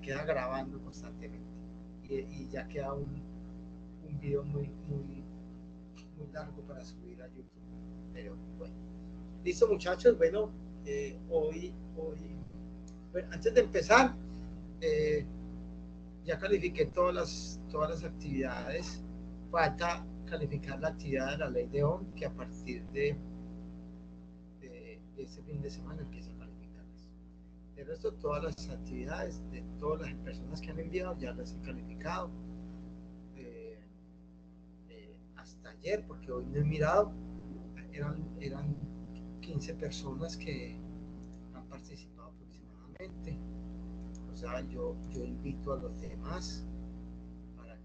queda grabando constantemente y ya queda un video muy largo para subir a YouTube. Pero bueno, listo muchachos, bueno, bueno, antes de empezar, ya califiqué todas las actividades. Falta calificar la actividad de la ley de Ohm, que a partir de este fin de semana empieza a calificarlas. El resto, todas las actividades de todas las personas que han enviado ya las he calificado. Hasta ayer, porque hoy no he mirado, eran 15 personas que han participado aproximadamente. O sea, yo invito a los demás para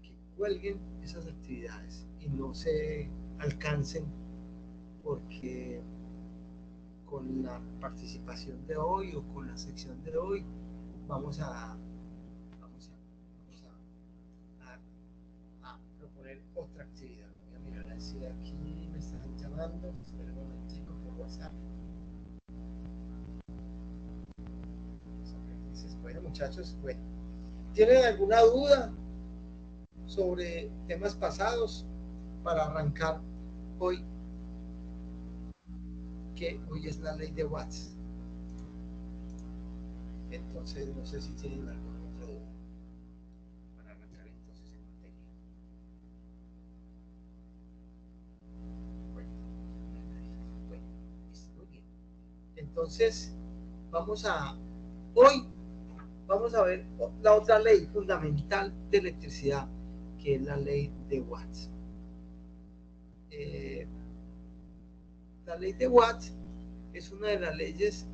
que cuelguen esas actividades y no se alcancen, porque con la participación de hoy o con la sección de hoy vamos a proponer otra actividad. Voy a mirar a ver si aquí me están llamando. Espera un momentico por WhatsApp. Bueno, muchachos, bueno, ¿tienen alguna duda sobre temas pasados para arrancar hoy? Que hoy es la ley de Watts. Entonces, no sé si tienen alguna otra duda para arrancar entonces en materia. Bueno, está muy bien. Entonces, hoy vamos a ver la otra ley fundamental de electricidad, que es la ley de Watts. La ley de Watts es una de las leyes,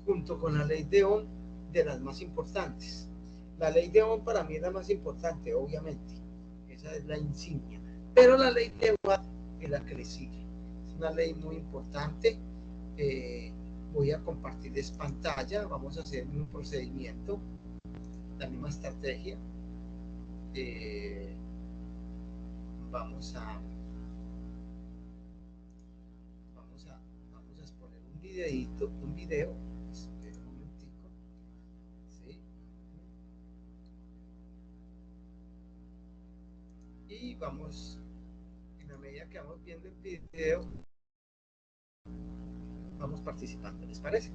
junto con la ley de Ohm, de las más importantes. La ley de Ohm para mí es la más importante, obviamente. Esa es la insignia. Pero la ley de Watts es la que le sigue. Es una ley muy importante. Voy a compartirles pantalla. Vamos a hacer un procedimiento, la misma estrategia. Vamos a exponer un video. Espera un momentico. ¿Sí? Y vamos, en la medida que vamos viendo el video, vamos participando. ¿Les parece?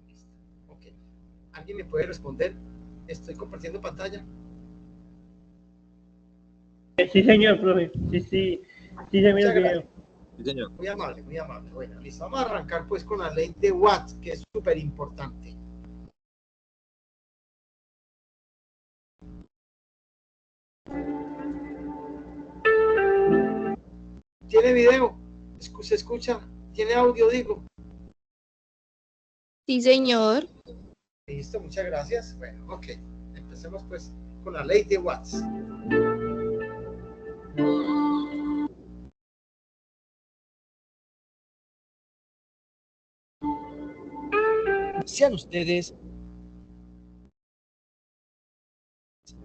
Listo. Ok. ¿Alguien me puede responder? ¿Estoy compartiendo pantalla? Sí, señor, profe. Sí, se mira el video. Sí, señor. Muy amable, muy amable. Bueno, listo. Vamos a arrancar pues con la ley de Watts, que es súper importante. ¿Tiene video? ¿Se escucha? ¿Tiene audio, digo? Sí, señor. Listo, muchas gracias. Bueno, ok. Empecemos pues con la ley de Watts. Sean ustedes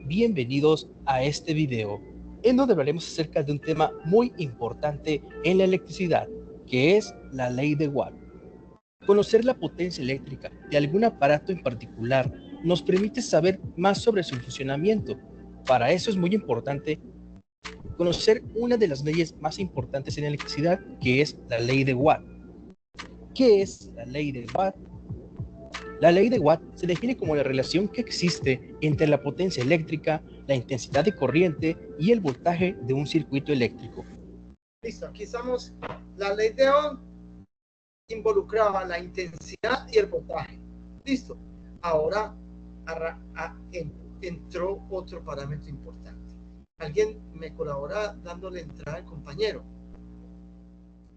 bienvenidos a este video, en donde hablaremos acerca de un tema muy importante en la electricidad, que es la ley de Watt. Conocer la potencia eléctrica de algún aparato en particular nos permite saber más sobre su funcionamiento. Para eso es muy importante conocer una de las leyes más importantes en la electricidad, que es la ley de Watt. ¿Qué es la ley de Watt? La ley de Watt se define como la relación que existe entre la potencia eléctrica, la intensidad de corriente y el voltaje de un circuito eléctrico. Listo, aquí estamos. La ley de Ohm involucraba la intensidad y el voltaje. Listo. Ahora entró otro parámetro importante. ¿Alguien me colabora dándole entrada al compañero?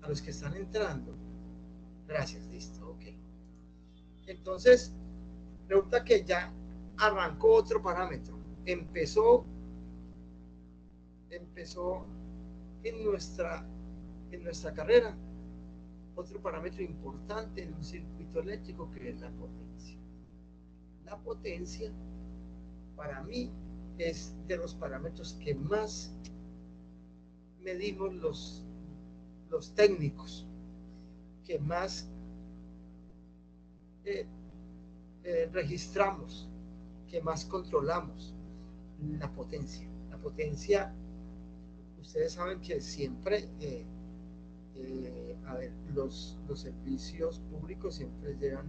A los que están entrando. Gracias, listo, ok. Entonces, resulta que ya arrancó otro parámetro. Empezó en nuestra carrera otro parámetro importante en un circuito eléctrico, que es la potencia. La potencia, para mí, es de los parámetros que más medimos los técnicos, que más eh, registramos, que más controlamos? La potencia. La potencia, ustedes saben que siempre, a ver, los servicios públicos siempre llevan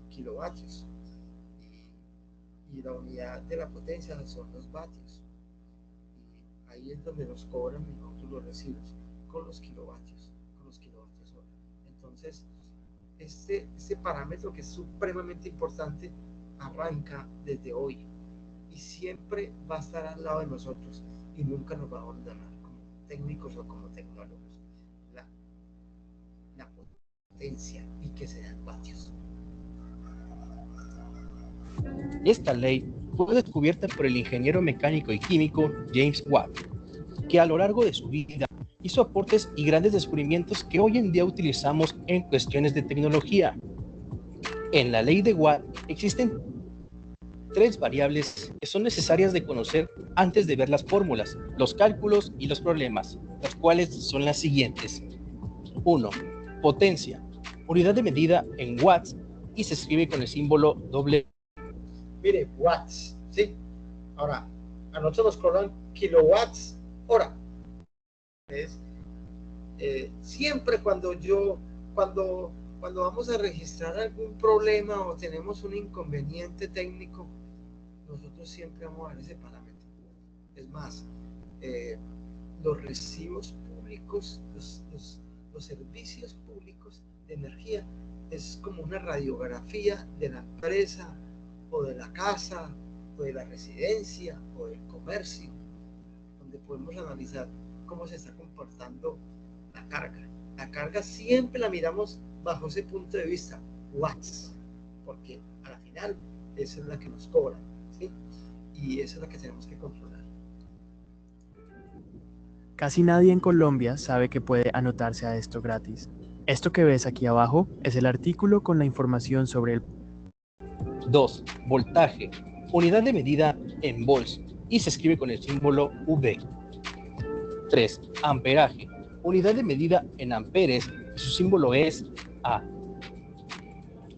kilovatios y la unidad de la potencia son los vatios. Y ahí es donde nos cobran y nosotros los recibimos con los kilovatios hora. Entonces, este parámetro que es supremamente importante arranca desde hoy y siempre va a estar al lado de nosotros y nunca nos va a abandonar como técnicos o como tecnólogos. La potencia y que se dan vatios. Esta ley fue descubierta por el ingeniero mecánico y químico James Watt, que a lo largo de su vida hizo aportes y grandes descubrimientos que hoy en día utilizamos en cuestiones de tecnología. En la ley de Watt existen 3 variables que son necesarias de conocer antes de ver las fórmulas, los cálculos y los problemas, las cuales son las siguientes. 1. Potencia, unidad de medida en watts y se escribe con el símbolo W. Mire, watts, ¿sí? Ahora, a nosotros nos cobran kilowatts hora. ¿Ves? Siempre cuando vamos a registrar algún problema o tenemos un inconveniente técnico, nosotros siempre vamos a ver ese parámetro. Es más, los recibos públicos, los servicios públicos de energía, es como una radiografía de la empresa o de la casa o de la residencia o del comercio, donde podemos analizar cómo se está comportando la carga. La carga siempre la miramos bajo ese punto de vista, watts, porque al final esa es la que nos cobra, ¿sí? Y esa es la que tenemos que controlar. Casi nadie en Colombia sabe que puede anotarse a esto gratis. Esto que ves aquí abajo es el artículo con la información sobre el 2. Voltaje, unidad de medida en volts y se escribe con el símbolo V. 3. Amperaje, unidad de medida en amperes y su símbolo es A.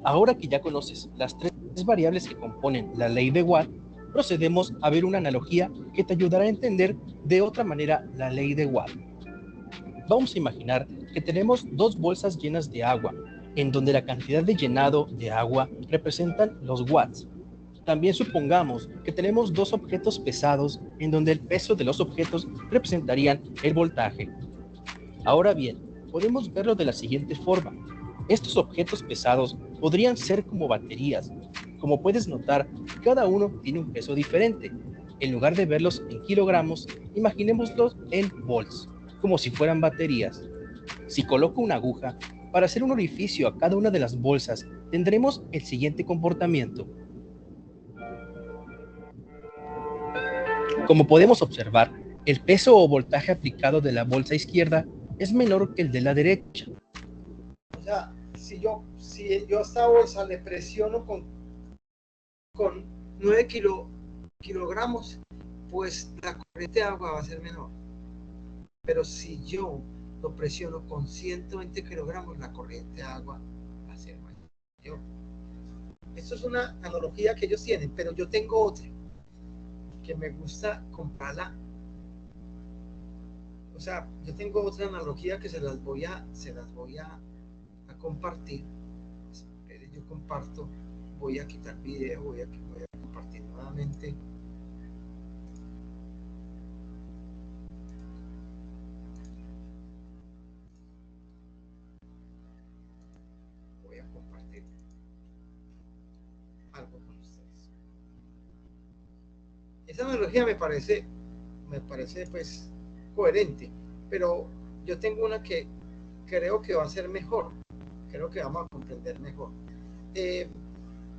Ahora que ya conoces las 3 variables que componen la ley de Watt, procedemos a ver una analogía que te ayudará a entender de otra manera la ley de Watt. Vamos a imaginar que tenemos 2 bolsas llenas de agua, en donde la cantidad de llenado de agua representan los watts. También supongamos que tenemos 2 objetos pesados, en donde el peso de los objetos representarían el voltaje. Ahora bien, podemos verlo de la siguiente forma. Estos objetos pesados podrían ser como baterías. Como puedes notar, cada uno tiene un peso diferente. En lugar de verlos en kilogramos, imaginémoslos en volts, como si fueran baterías. Si coloco una aguja para hacer un orificio a cada una de las bolsas, tendremos el siguiente comportamiento. Como podemos observar, el peso o voltaje aplicado de la bolsa izquierda es menor que el de la derecha. O sea, si yo a esta bolsa le presiono con 9 kilogramos, pues la corriente de agua va a ser menor. Pero si yo lo presiono con 120 kilogramos, la corriente de agua va a ser mayor. Esto es una analogía que ellos tienen, pero yo tengo otra que me gusta comprarla. O sea, yo tengo otra analogía que se las voy a compartir. Yo comparto, voy a quitar video, voy a compartir nuevamente. Voy a compartir algo con ustedes. Esa analogía me parece pues coherente, pero yo tengo una que creo que va a ser mejor, creo que vamos a comprender mejor.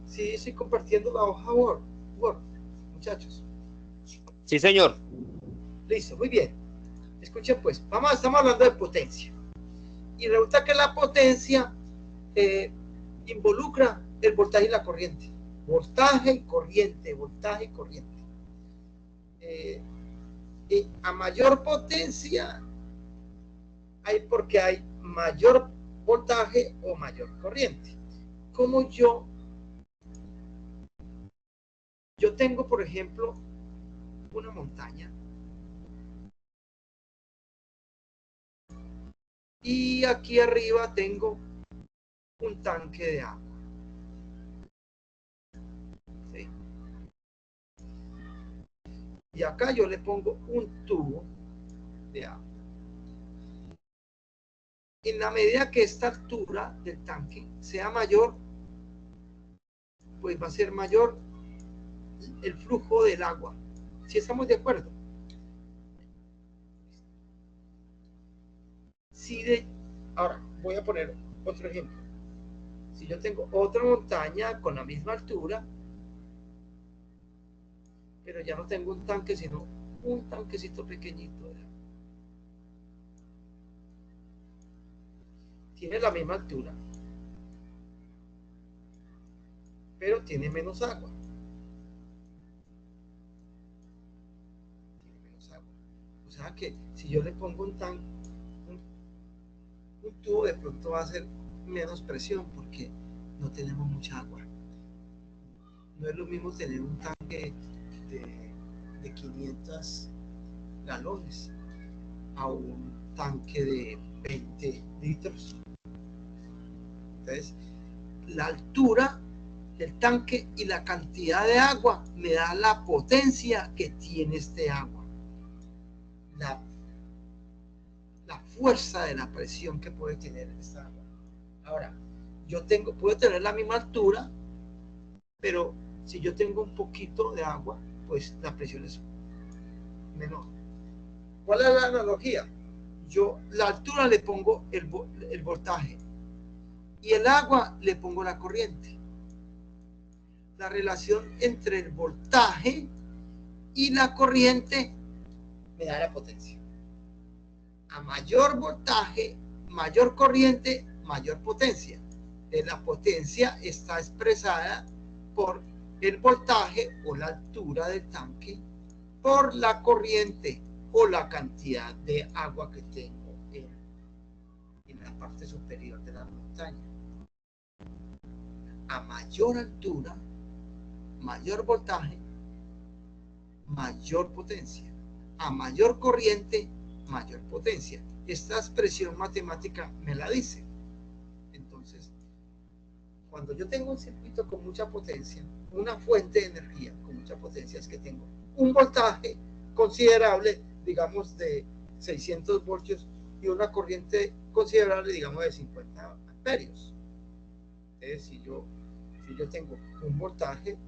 Sí, estoy compartiendo la hoja Word, muchachos. Sí, señor. Listo, muy bien. Escuchen pues, estamos hablando de potencia. Y resulta que la potencia involucra el voltaje y la corriente. Voltaje y corriente, voltaje y corriente. Y a mayor potencia hay porque hay mayor voltaje o mayor corriente. como yo tengo, por ejemplo, una montaña y aquí arriba tengo un tanque de agua. ¿Sí? Y acá yo le pongo un tubo de agua. En la medida que esta altura del tanque sea mayor, pues va a ser mayor el flujo del agua. ¿Sí estamos de acuerdo? Ahora voy a poner otro ejemplo. Si yo tengo otra montaña con la misma altura, pero ya no tengo un tanque, sino un tanquecito pequeñito de agua. Tiene la misma altura, pero tiene menos agua. Tiene menos agua. O sea que si yo le pongo un tubo, de pronto va a ser menos presión porque no tenemos mucha agua. No es lo mismo tener un tanque de 500 galones a un tanque de 20 litros. Entonces, la altura del tanque y la cantidad de agua me da la potencia que tiene este agua. La fuerza de la presión que puede tener esta agua. Ahora, puedo tener la misma altura, pero si yo tengo un poquito de agua, pues la presión es menor. ¿Cuál es la analogía? Yo la altura le pongo el voltaje y el agua le pongo la corriente. La relación entre el voltaje y la corriente me da la potencia. A mayor voltaje, mayor corriente, mayor potencia. La potencia está expresada por el voltaje o la altura del tanque, por la corriente o la cantidad de agua que tengo en la parte superior de la montaña. A mayor altura, mayor voltaje, mayor potencia. A mayor corriente, mayor potencia. Esta expresión matemática me la dice. Entonces, cuando yo tengo un circuito con mucha potencia, una fuente de energía con mucha potencia, es que tengo un voltaje considerable, digamos de 600 voltios, y una corriente considerable, digamos de 50 amperios. Entonces, si yo tengo un voltaje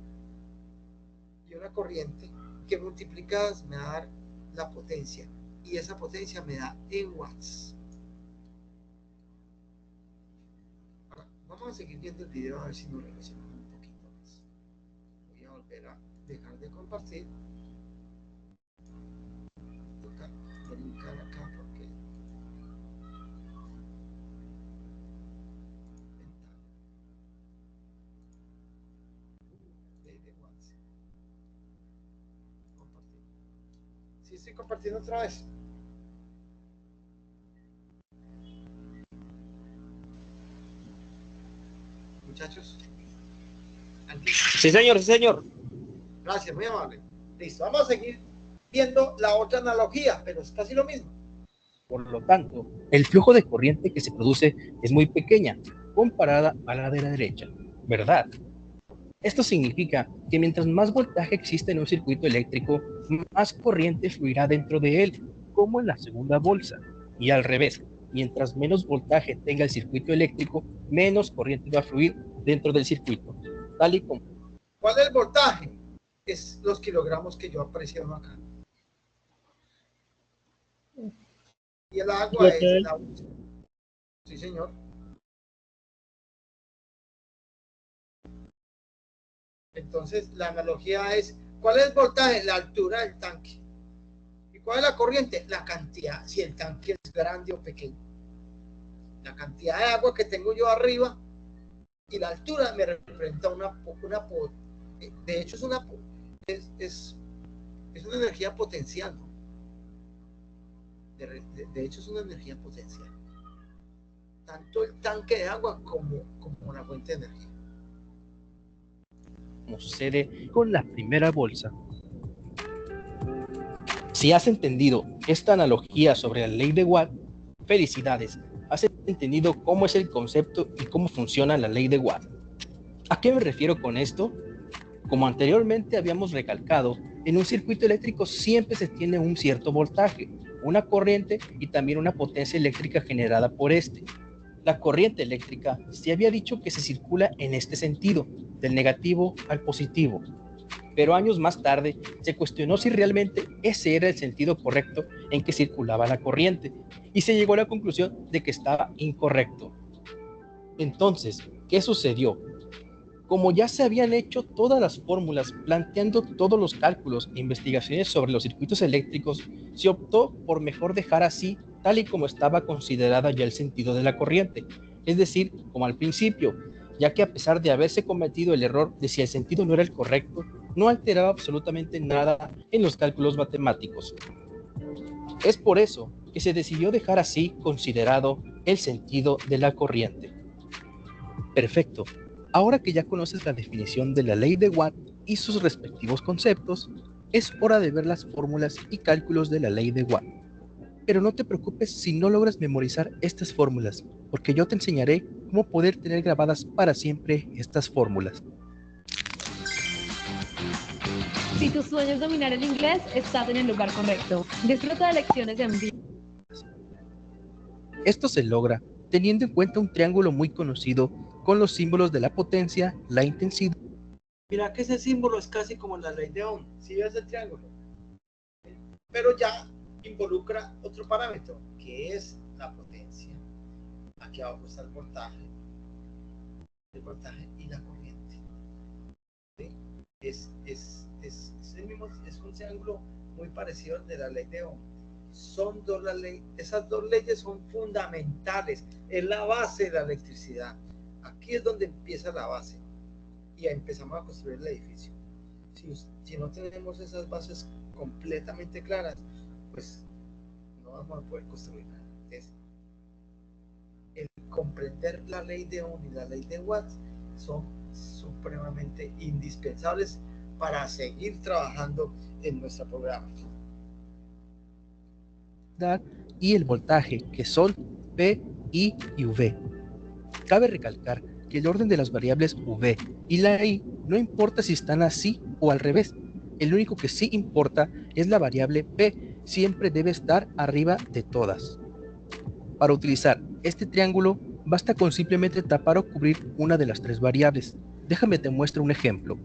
y una corriente que multiplicadas me va a dar la potencia, y esa potencia me da en watts. Ahora, vamos a seguir viendo el video a ver si nos relacionamos un poquito más. Voy a volver a dejar de compartir. Toca brincar acá porque de watts. Compartir. Sí, estoy compartiendo otra vez. Muchachos. Sí, señor, sí, señor. Gracias, muy amable. Listo, vamos a seguir viendo la otra analogía, pero es casi lo mismo. Por lo tanto, el flujo de corriente que se produce es muy pequeña comparada a la de la derecha, ¿verdad? Esto significa que mientras más voltaje existe en un circuito eléctrico, más corriente fluirá dentro de él, como en la segunda bolsa. Y al revés, mientras menos voltaje tenga el circuito eléctrico, menos corriente va a fluir dentro del circuito, tal y como. ¿Cuál es el voltaje? Es los kilogramos que yo presiono acá. Y el agua es la bolsa. Sí, señor. Entonces, la analogía es, ¿cuál es el voltaje? La altura del tanque. ¿Y cuál es la corriente? La cantidad, si el tanque es grande o pequeño. La cantidad de agua que tengo yo arriba y la altura me representa de hecho es una energía potencial, ¿no? De hecho es una energía potencial. Tanto el tanque de agua como la fuente de energía. como sucede con la primera bolsa. Si has entendido esta analogía sobre la ley de Watt, felicidades, has entendido cómo es el concepto y cómo funciona la ley de Watt. ¿A qué me refiero con esto? Como anteriormente habíamos recalcado, en un circuito eléctrico siempre se tiene un cierto voltaje, una corriente y también una potencia eléctrica generada por este. La corriente eléctrica se había dicho que se circula en este sentido, del negativo al positivo. Pero años más tarde se cuestionó si realmente ese era el sentido correcto en que circulaba la corriente y se llegó a la conclusión de que estaba incorrecto. Entonces, ¿qué sucedió? Como ya se habían hecho todas las fórmulas planteando todos los cálculos e investigaciones sobre los circuitos eléctricos, se optó por mejor dejar así tal y como estaba considerada ya el sentido de la corriente, es decir, como al principio, ya que a pesar de haberse cometido el error de si el sentido no era el correcto, no alteraba absolutamente nada en los cálculos matemáticos. Es por eso que se decidió dejar así considerado el sentido de la corriente. Perfecto. Ahora que ya conoces la definición de la ley de Watt y sus respectivos conceptos, es hora de ver las fórmulas y cálculos de la ley de Watt. Pero no te preocupes si no logras memorizar estas fórmulas, porque yo te enseñaré cómo poder tener grabadas para siempre estas fórmulas. Si tu sueño es dominar el inglés, estás en el lugar correcto. Disfruta de lecciones en vivo. Esto se logra teniendo en cuenta un triángulo muy conocido con los símbolos de la potencia, la intensidad. Mira que ese símbolo es casi como la ley de Ohm. ¿Sí ves el triángulo? Pero ya involucra otro parámetro, que es la potencia. Aquí abajo está el voltaje y la corriente. ¿Sí? Es el mismo, es un triángulo muy parecido al de la ley de Ohm. Son dos las leyes, esas dos leyes son fundamentales, es la base de la electricidad. Aquí es donde empieza la base y empezamos a construir el edificio. Si no tenemos esas bases completamente claras, pues no vamos a poder construir nada. Entonces, el comprender la ley de Ohm y la ley de Watt son supremamente indispensables para seguir trabajando en nuestro programa. Y el voltaje, que son P, I y V. Cabe recalcar que el orden de las variables V y la I no importa si están así o al revés. El único que sí importa es la variable P, siempre debe estar arriba de todas. Para utilizar este triángulo, basta con simplemente tapar o cubrir una de las tres variables. Déjame te muestro un ejemplo.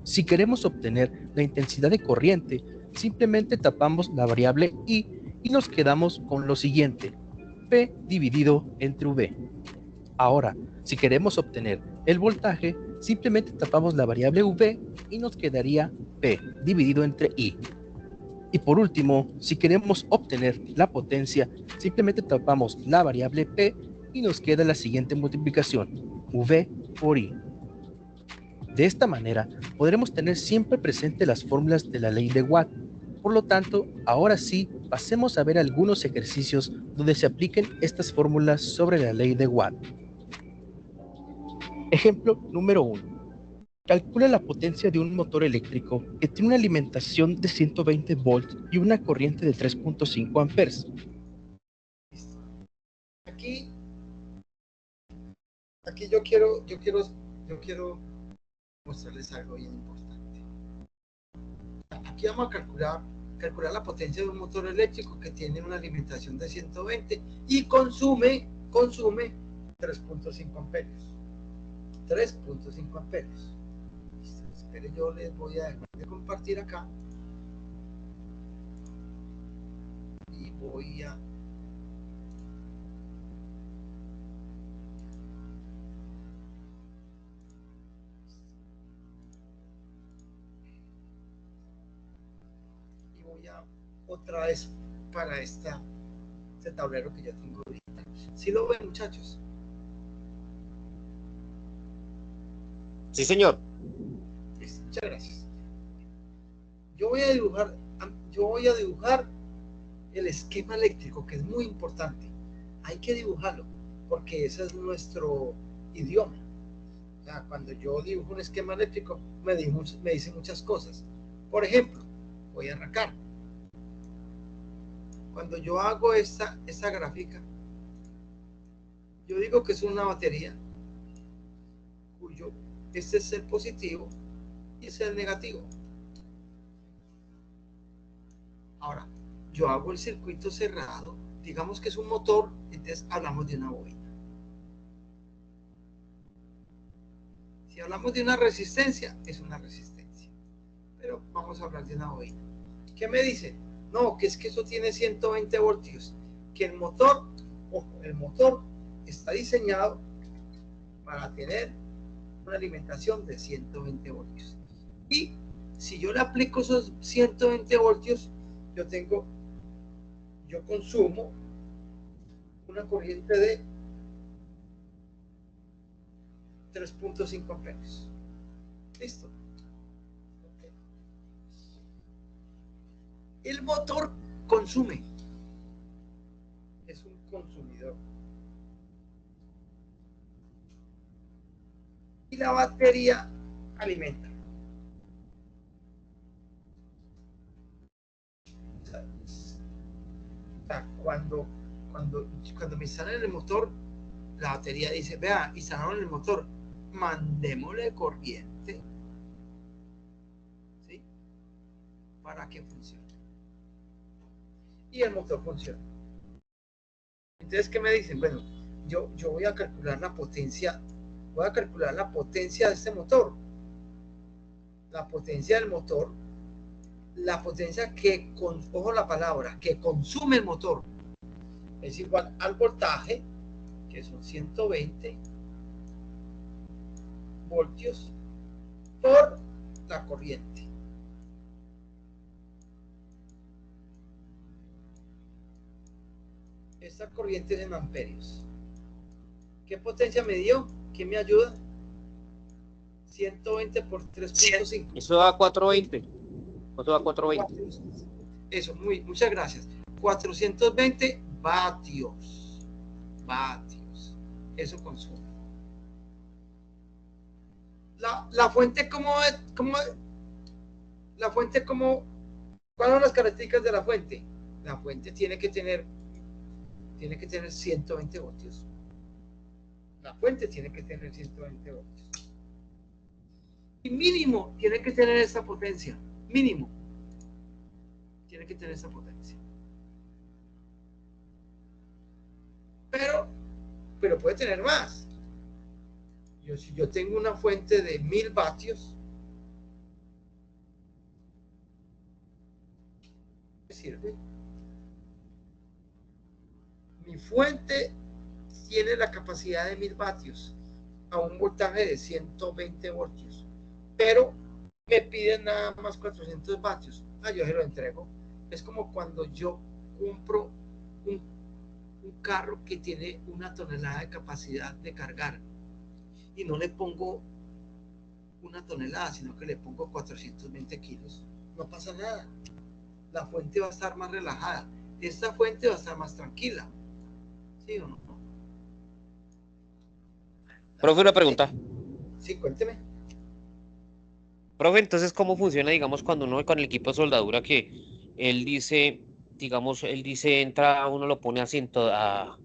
Si queremos obtener la intensidad de corriente, simplemente tapamos la variable I y nos quedamos con lo siguiente, P dividido entre V. Ahora, si queremos obtener el voltaje, simplemente tapamos la variable V y nos quedaría P dividido entre I. Y por último, si queremos obtener la potencia, simplemente tapamos la variable P y nos queda la siguiente multiplicación, V por I. De esta manera, podremos tener siempre presente las fórmulas de la ley de Watt. Por lo tanto, ahora sí, pasemos a ver algunos ejercicios donde se apliquen estas fórmulas sobre la ley de Watt. Ejemplo número 1. Calcula la potencia de un motor eléctrico que tiene una alimentación de 120 volts y una corriente de 3.5 amperes. Aquí yo quiero mostrarles algo bien importante. Aquí vamos a calcular la potencia de un motor eléctrico que tiene una alimentación de 120 y consume 3.5 amperios. 3.5 amperios. Espere, yo les voy a dejar de compartir acá y voy a otra vez para este tablero que ya tengo ahorita. ¿Sí lo ven, muchachos? Sí, señor. Muchas gracias. Yo voy a dibujar el esquema eléctrico, que es muy importante. Hay que dibujarlo porque ese es nuestro idioma. O sea, cuando yo dibujo un esquema eléctrico, me dice muchas cosas. Por ejemplo, voy a arrancar. Cuando yo hago esta gráfica, yo digo que es una batería cuyo este es el positivo y este es el negativo. Ahora, yo hago el circuito cerrado, digamos que es un motor, entonces hablamos de una bobina. Si hablamos de una resistencia, es una resistencia. Pero vamos a hablar de una bobina. ¿Qué me dice? No, que es que eso tiene 120 voltios. Que el motor, ojo, el motor está diseñado para tener una alimentación de 120 voltios. Y si yo le aplico esos 120 voltios, yo consumo una corriente de 3.5 amperes. Listo. Okay. El motor consume. Es un consumidor. Y la batería alimenta. O sea, cuando me instalan el motor, la batería dice, vea, instalaron el motor, mandémosle corriente, ¿sí? Para que funcione. Y el motor funciona. Entonces, ¿qué me dicen? Bueno, yo voy a calcular la potencia, de este motor. La potencia del motor, la potencia ojo la palabra, que consume el motor, es igual al voltaje, que son 120 voltios por la corriente. Esta corriente es en amperios. ¿Qué potencia me dio? ¿Qué me ayuda? 120 por 3.5. Eso da 420. Eso da 420. Eso, muchas gracias. 420 vatios. Vatios. Eso consume. La fuente, ¿cuáles son las características de la fuente? La fuente tiene que tener 120 voltios. La fuente tiene que tener 120 voltios. Y mínimo tiene que tener esta potencia. Mínimo. Tiene que tener esta potencia. Pero puede tener más. Si yo tengo una fuente de 1000 vatios, ¿qué sirve? Mi fuente tiene la capacidad de 1000 vatios a un voltaje de 120 voltios, pero me piden nada más 400 vatios. Yo se lo entrego. Es como cuando yo compro un carro que tiene 1 tonelada de capacidad de cargar y no le pongo 1 tonelada, sino que le pongo 420 kilos. No pasa nada. La fuente va a estar más relajada. Esta fuente va a estar más tranquila. ¿Sí o no? Profe, una pregunta. Sí, cuénteme. Profe, entonces, ¿cómo funciona, digamos, cuando uno con el equipo de soldadura que él dice, entra, uno lo pone a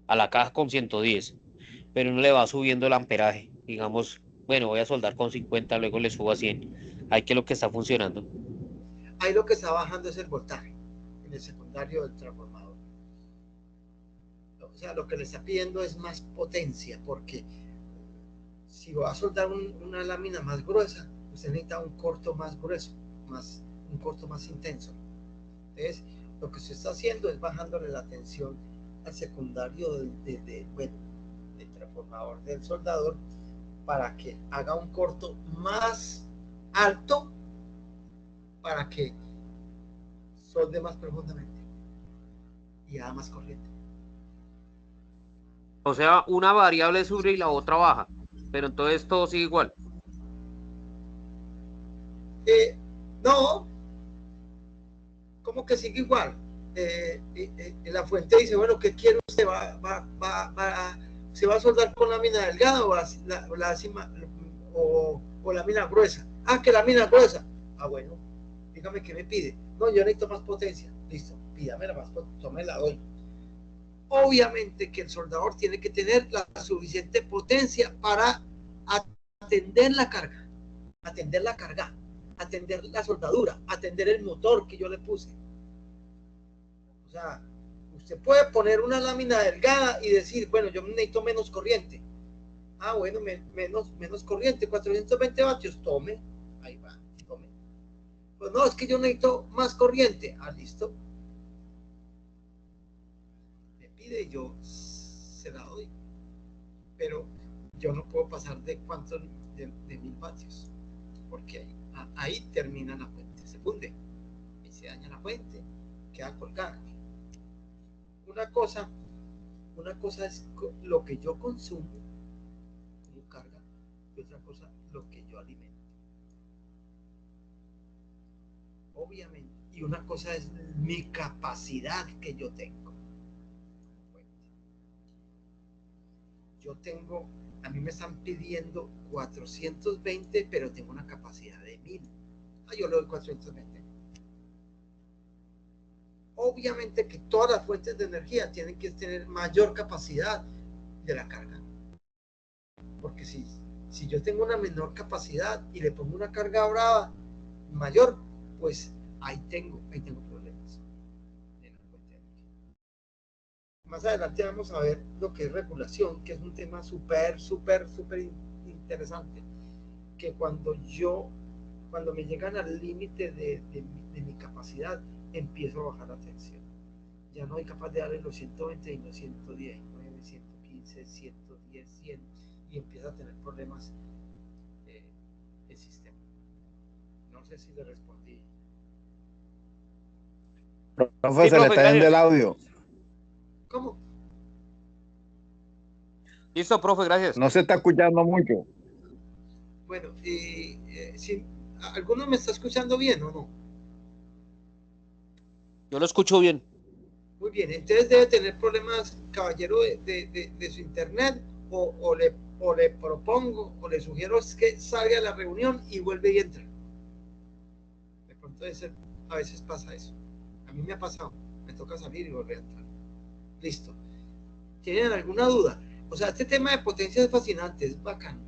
la caja con 110, pero uno le va subiendo el amperaje, digamos, bueno, voy a soldar con 50, luego le subo a 100. Ahí que es lo que está funcionando. Ahí lo que está bajando es el voltaje en el secundario del transformador. O sea, lo que le está pidiendo es más potencia, porque si va a soldar una lámina más gruesa, usted necesita un corto más grueso, un corto más intenso. Entonces, lo que se está haciendo es bajándole la tensión al secundario del transformador del soldador para que haga un corto más alto para que solde más profundamente y haga más corriente. O sea, una variable sube y la otra baja, pero entonces todo sigue igual. No, como que sigue igual. La fuente dice, bueno, ¿qué quiere usted? ¿se va a soldar con lámina delgada o lámina gruesa? Ah, que lámina gruesa. Ah, bueno, dígame qué me pide. No, yo necesito más potencia. Listo, pídame la más potencia, me la doy. Obviamente que el soldador tiene que tener la suficiente potencia para atender la carga, atender la soldadura, atender el motor que yo le puse. O sea, usted puede poner una lámina delgada y decir, bueno, yo necesito menos corriente. Ah, bueno, menos corriente, 420 vatios, tome, ahí va, tome. Pues no, es que yo necesito más corriente. Ah, listo. Me pide y yo se la doy. Pero yo no puedo pasar de cuántos, de 1000 vatios, porque ahí termina la fuente, se funde, y se daña la fuente, queda colgada. Una cosa es lo que yo consumo como carga, y otra cosa lo que yo alimento. Obviamente, y una cosa es mi capacidad que yo tengo. A mí me están pidiendo 420, pero tengo una capacidad de 1000. Yo le doy 420. Obviamente que todas las fuentes de energía tienen que tener mayor capacidad de la carga. Porque si yo tengo una menor capacidad y le pongo una carga brava mayor, pues ahí tengo problemas. Más adelante vamos a ver lo que es regulación, que es un tema súper interesante, que cuando me llegan al límite de mi capacidad, empiezo a bajar la tensión. Ya no soy capaz de darle los 120 y los 110, 115, 110, 100, y empieza a tener problemas el sistema. No sé si le respondí. Profe, sí, se le está yendo el audio. ¿Cómo? Listo, profe, gracias. No se está escuchando mucho. Bueno, si ¿alguno me está escuchando bien o no? Yo lo escucho bien. Muy bien, entonces debe tener problemas, caballero, de su internet, o le propongo, o le sugiero que salga a la reunión y vuelve y entra. De pronto a veces pasa eso. A mí me ha pasado, me toca salir y volver a entrar. Listo. ¿Tienen alguna duda? O sea, este tema de potencia es fascinante, es bacano.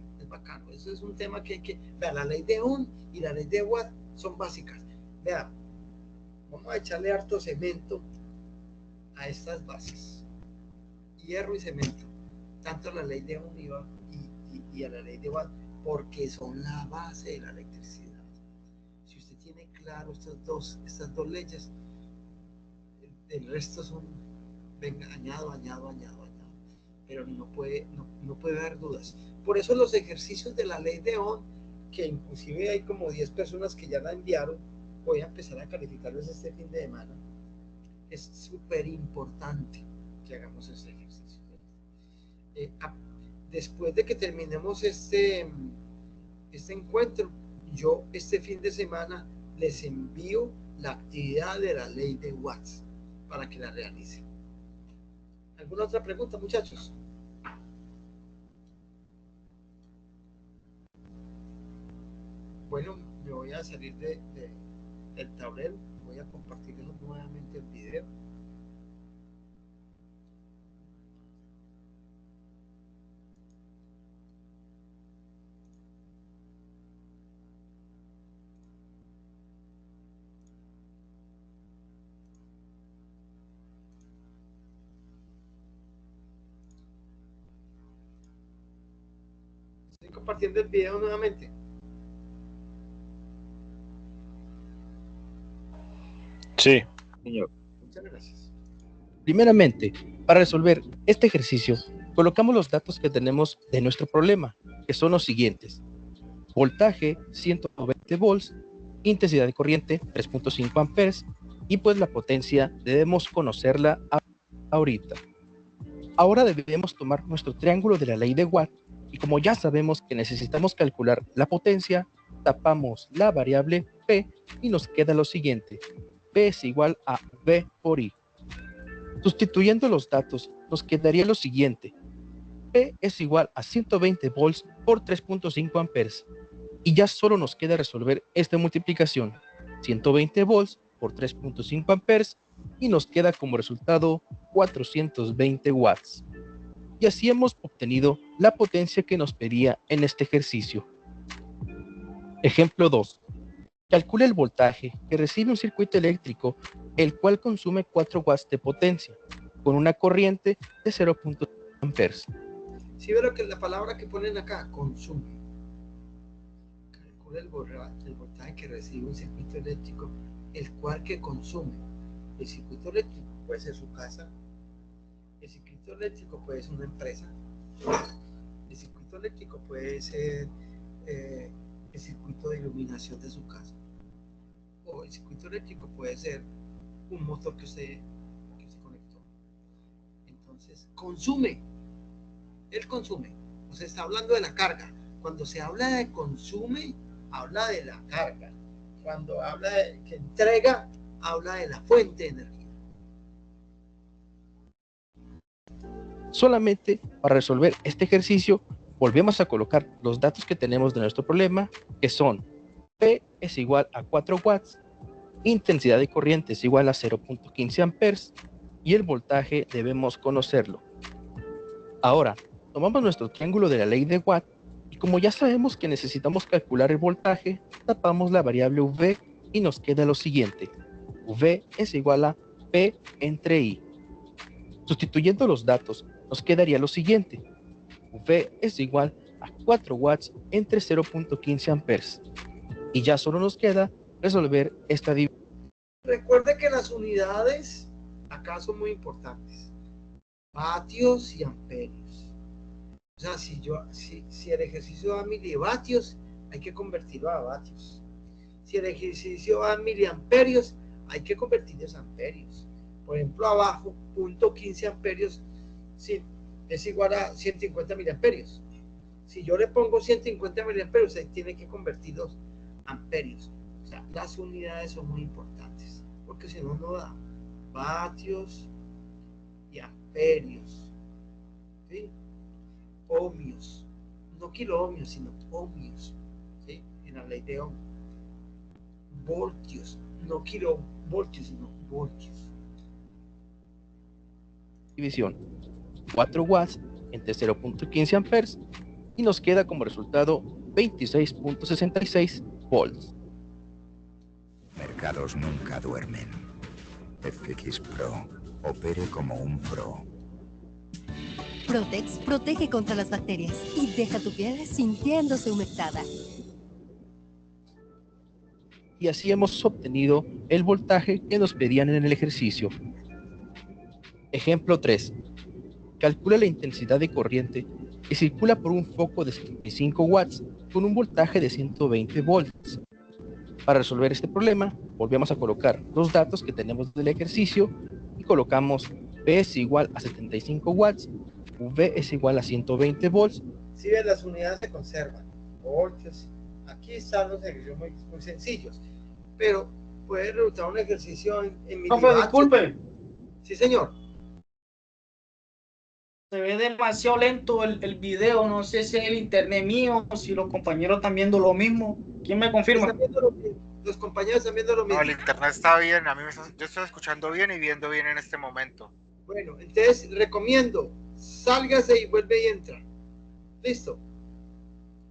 Eso es un tema que hay que... Vea, la ley de Ohm y la ley de Watt son básicas. Vea, vamos a echarle harto cemento a estas bases. Hierro y cemento. Tanto a la ley de Ohm y a la ley de Watt, porque son la base de la electricidad. Si usted tiene claro estas dos leyes, el resto son... venga, añado, pero no puede haber dudas. Por eso los ejercicios de la ley de Ohm, que inclusive hay como 10 personas que ya la enviaron, voy a empezar a calificarlos este fin de semana. Es súper importante que hagamos este ejercicio. Después de que terminemos este encuentro, yo este fin de semana les envío la actividad de la ley de Watts para que la realicen. ¿Alguna otra pregunta, muchachos? Bueno, me voy a salir del tablero, voy a compartir nuevamente el video. Estoy compartiendo el video nuevamente. Sí. Señor. Muchas gracias. Primeramente, para resolver este ejercicio, colocamos los datos que tenemos de nuestro problema, que son los siguientes. Voltaje 120 volts, intensidad de corriente 3.5 amperes y pues la potencia debemos conocerla ahorita. Ahora debemos tomar nuestro triángulo de la ley de Watt y como ya sabemos que necesitamos calcular la potencia, tapamos la variable P y nos queda lo siguiente. P es igual a V por I. Sustituyendo los datos, nos quedaría lo siguiente. P es igual a 120 volts por 3.5 amperes. Y ya solo nos queda resolver esta multiplicación. 120 volts por 3.5 amperes y nos queda como resultado 420 watts. Y así hemos obtenido la potencia que nos pedía en este ejercicio. Ejemplo 2. Calcula el voltaje que recibe un circuito eléctrico el cual consume 4 watts de potencia con una corriente de 0.5 amperes. Si ve lo que la palabra que ponen acá, consume. Calcula el voltaje que recibe un circuito eléctrico, el cual que consume. El circuito eléctrico puede ser su casa, el circuito eléctrico puede ser una empresa, el circuito eléctrico puede ser el circuito de iluminación de su casa, o el circuito eléctrico puede ser un motor que usted conectó. Entonces, consume. Él consume. O sea, está hablando de la carga. Cuando se habla de consume, habla de la carga. Cuando habla de que entrega, habla de la fuente de energía. Solamente para resolver este ejercicio, volvemos a colocar los datos que tenemos de nuestro problema, que son P es igual a 4 watts, intensidad de corriente es igual a 0.15 amperes y el voltaje debemos conocerlo. Ahora, tomamos nuestro triángulo de la ley de Watt y como ya sabemos que necesitamos calcular el voltaje, tapamos la variable V y nos queda lo siguiente. V es igual a P entre I. Sustituyendo los datos, nos quedaría lo siguiente. V es igual a 4 watts entre 0.15 amperes. Y ya solo nos queda resolver esta división. Recuerde que las unidades acá son muy importantes. Vatios y amperios. O sea, si el ejercicio da milivatios, hay que convertirlo a vatios. Si el ejercicio da miliamperios, hay que convertirlos a amperios. Por ejemplo, abajo, 0.15 amperios sí, es igual a 150 miliamperios. Si yo le pongo 150 miliamperios, ahí tiene que convertirlos a amperios. O sea, las unidades son muy importantes, porque si no, no da vatios y amperios. ¿Sí? Ohmios, no kiloohmios, sino ohmios, ¿sí? En la ley de Ohm. Voltios, no kilovoltios, sino voltios. División 4 watts entre 0.15 amperes y nos queda como resultado 26.66 volts. Mercados nunca duermen. FX Pro. Opere como un pro. Protex protege contra las bacterias y deja tu piel sintiéndose humectada. Y así hemos obtenido el voltaje que nos pedían en el ejercicio. Ejemplo 3. Calcula la intensidad de corriente que circula por un foco de 75 watts con un voltaje de 120 volts. Para resolver este problema, volvemos a colocar los datos que tenemos del ejercicio y colocamos P es igual a 75 watts, V es igual a 120 volts. Si ven, las unidades se conservan, voltios. Aquí están los ejercicios muy sencillos, pero puede resultar un ejercicio en Profe, disculpe. Sí, señor. Se ve demasiado lento el video, no sé si es el internet mío, si los compañeros están viendo lo mismo. ¿Quién me confirma? Los compañeros están viendo lo mismo. No, el internet está bien, yo estoy escuchando bien y viendo bien en este momento. Bueno, entonces recomiendo, sálgase y vuelve y entra. Listo.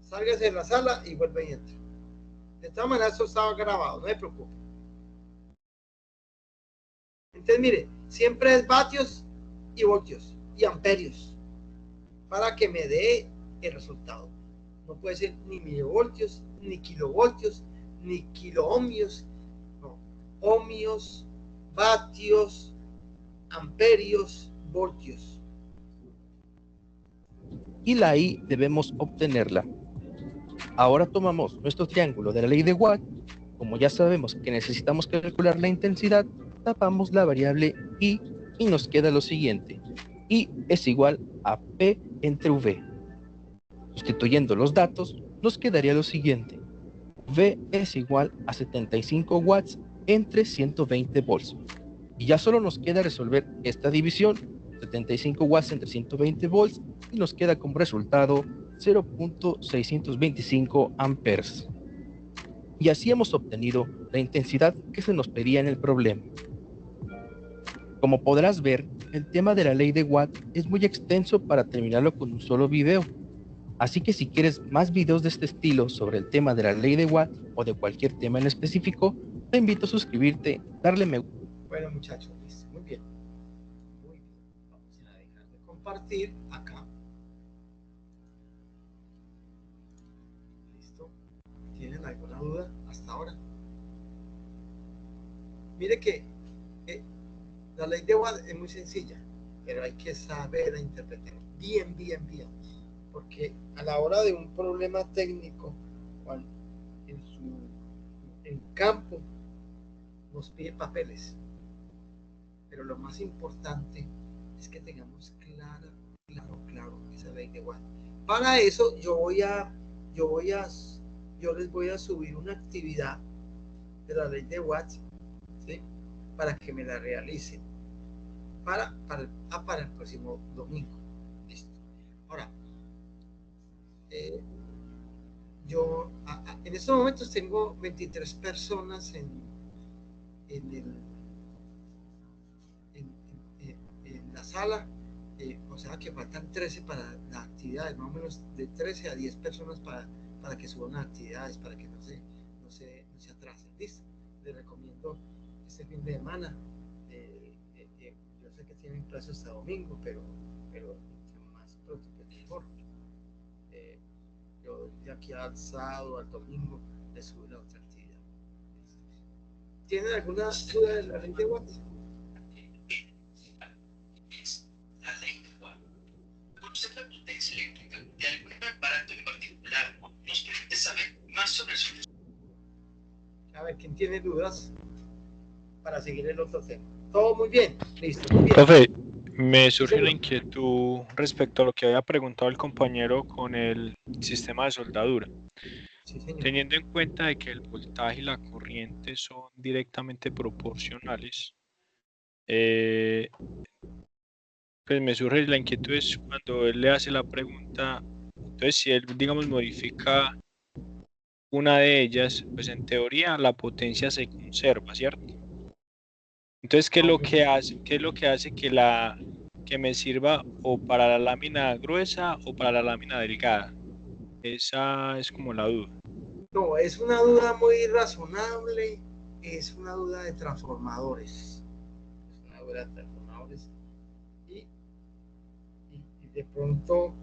Sálgase de la sala y vuelve y entra. De todas maneras, eso estaba grabado, no se preocupe. Entonces, mire, siempre es vatios y voltios y amperios para que me dé el resultado. No puede ser ni milivoltios, ni kilovoltios, ni kiloohmios, no. Ohmios, vatios, amperios, voltios. Y la I debemos obtenerla. Ahora tomamos nuestro triángulo de la ley de Watt. Como ya sabemos que necesitamos calcular la intensidad, tapamos la variable I y nos queda lo siguiente. I es igual a P entre V. Sustituyendo los datos, nos quedaría lo siguiente. V es igual a 75 watts entre 120 volts. Y ya solo nos queda resolver esta división. 75 watts en 320 volts y nos queda como resultado 0.625 amperes. Y así hemos obtenido la intensidad que se nos pedía en el problema. Como podrás ver, el tema de la ley de Watt es muy extenso para terminarlo con un solo video. Así que si quieres más videos de este estilo sobre el tema de la ley de Watt o de cualquier tema en específico, te invito a suscribirte, darle me gusta. Bueno, muchachos, muy bien. Muy bien. Vamos a dejar de compartir acá. ¿Listo? ¿Tienen alguna duda hasta ahora? Mire que la ley de Watt es muy sencilla, pero hay que saber interpretar bien, porque a la hora de un problema técnico, en campo, nos pide papeles, pero lo más importante es que tengamos claro esa ley de Watt. Para eso yo les voy a subir una actividad de la ley de Watt, ¿sí? Para que me la realicen para el próximo domingo. Listo. Ahora, yo en estos momentos tengo 23 personas en la sala, o sea que faltan 13 para las actividades, más o menos de 13 a 10 personas para que suban las actividades, para que no se atrasen. ¿Listo? Les recomiendo este fin de semana. Yo sé que tienen clases hasta domingo, pero más pronto pues mejor. Yo de aquí al sábado, al domingo, les subo la otra actividad. ¿Tienen alguna duda de la ley de Watt? La ley de Watt. Conocer la potencia eléctrica de algún aparato en particular nos permite saber más sobre su. A ver, ¿quién tiene dudas para seguir el otro tema? Todo muy bien, listo, muy bien. Profe, me surge una inquietud respecto a lo que había preguntado el compañero con el sistema de soldadura. Sí, señor. Teniendo en cuenta de que el voltaje y la corriente son directamente proporcionales, pues me surge la inquietud es cuando él le hace la pregunta, entonces si él, digamos, modifica una de ellas, pues en teoría la potencia se conserva, ¿cierto? Entonces, ¿qué es lo que hace que me sirva o para la lámina gruesa o para la lámina delgada? Esa es como la duda. No, es una duda muy razonable, es una duda de transformadores. Es una duda de transformadores. Y de pronto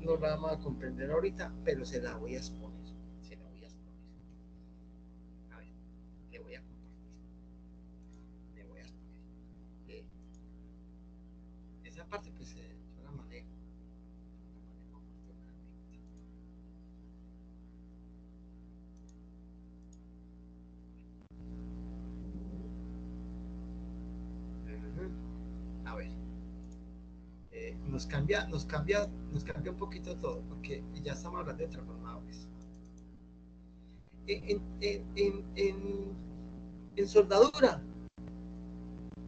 no la vamos a comprender ahorita, pero se la voy a exponer. A ver, le voy a compartir. Le voy a exponer. Esa parte pues yo la manejo. A ver, nos cambia un poquito todo, porque ya estamos hablando de transformadores. En soldadura,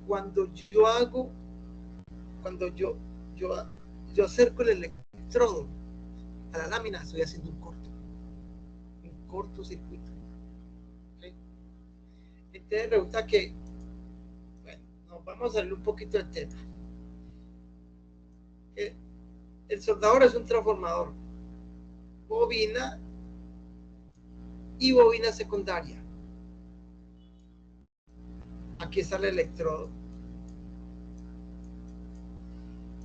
cuando yo acerco el electrodo a la lámina, estoy haciendo un cortocircuito. ¿Okay? Entonces resulta que, bueno, nos vamos a salir un poquito del tema. El soldador es un transformador, bobina y bobina secundaria. Aquí está el electrodo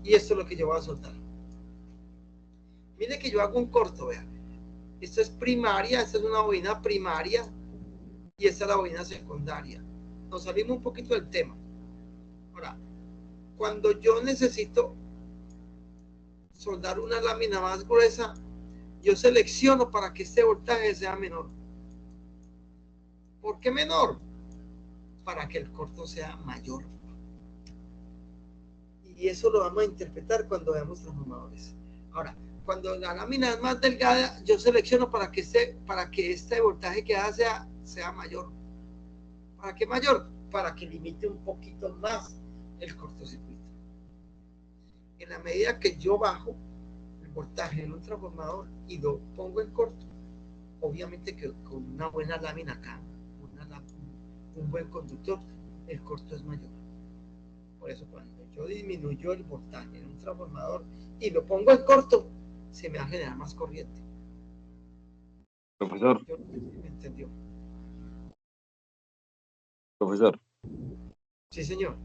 y esto es lo que yo voy a soldar. Mire que yo hago un corto, vean. Esto es primaria, esta es una bobina primaria y esta es la bobina secundaria. Nos salimos un poquito del tema. Ahora, cuando yo necesito soldar una lámina más gruesa, yo selecciono para que este voltaje sea menor. ¿Por qué menor? Para que el corto sea mayor. Y eso lo vamos a interpretar cuando veamos transformadores. Ahora, cuando la lámina es más delgada, yo selecciono para que este voltaje que hace sea mayor. ¿Para qué mayor? Para que limite un poquito más el cortocircuito. En la medida que yo bajo el voltaje en un transformador y lo pongo en corto, obviamente que con una buena lámina acá, un buen conductor, el corto es mayor. Por eso cuando yo disminuyo el voltaje en un transformador y lo pongo en corto, se me va a generar más corriente. Profesor. Yo no sé si me entendió. Profesor. Sí, señor.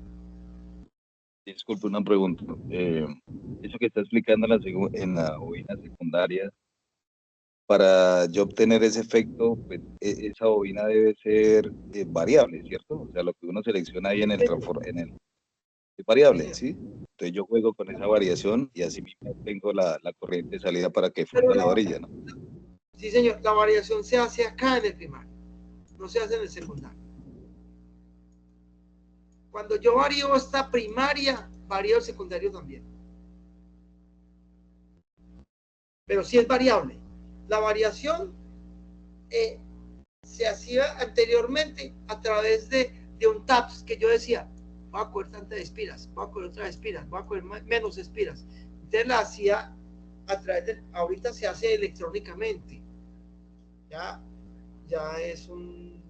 Disculpe una pregunta. Eso que está explicando en la bobina secundaria, para yo obtener ese efecto, pues, esa bobina debe ser variable, ¿cierto? O sea, lo que uno selecciona ahí en el transformador, es variable, ¿sí? Entonces yo juego con esa variación y así mismo tengo la corriente de salida para que funda la varilla, ¿no? Sí, señor. La variación se hace acá en el primario, no se hace en el secundario. Cuando yo varío esta primaria, varío el secundario también. Pero sí es variable. La variación se hacía anteriormente a través de un TAPS que yo decía, voy a coger tantas espiras, voy a coger otras espiras, voy a coger menos espiras. Entonces la hacía a través de, ahorita se hace electrónicamente. Ya es un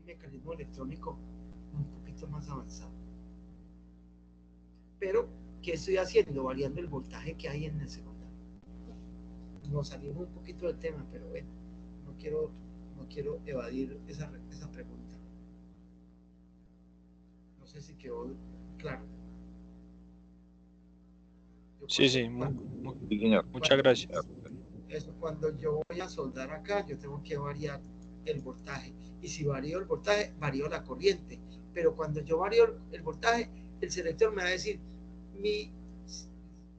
mecanismo electrónico un poquito más avanzado. Pero, ¿qué estoy haciendo? Variando el voltaje que hay en el secundario. Nos salimos un poquito del tema, pero bueno, no quiero evadir esa pregunta. No sé si quedó claro. Sí, sí, señor. Muchas gracias. Eso, cuando yo voy a soldar acá, yo tengo que variar el voltaje. Y si varío el voltaje, varío la corriente. Pero cuando yo varío el voltaje, el selector me va a decir, mi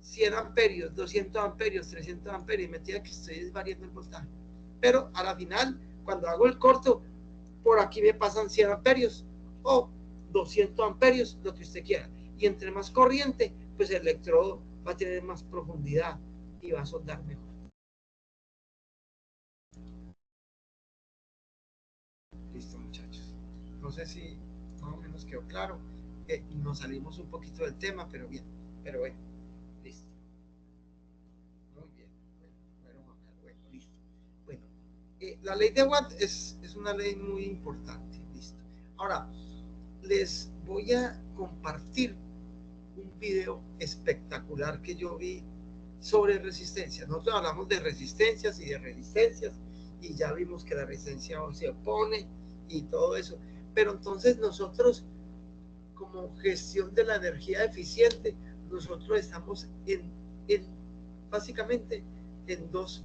100 amperios, 200 amperios, 300 amperios, y me entiende que estoy variando el voltaje. Pero a la final, cuando hago el corto, por aquí me pasan 100 amperios o 200 amperios, lo que usted quiera. Y entre más corriente, pues el electrodo va a tener más profundidad y va a soldar mejor. Listo, muchachos. No sé si más o menos quedó claro. Nos salimos un poquito del tema, pero bien. Pero bueno, listo. Muy bien. Bueno, listo. Bueno, la ley de Watt es una ley muy importante. Listo. Ahora, les voy a compartir un video espectacular que yo vi sobre resistencia. Nosotros hablamos de resistencias y de resistencias y ya vimos que la resistencia se opone y todo eso, pero entonces nosotros como gestión de la energía eficiente, nosotros estamos básicamente en dos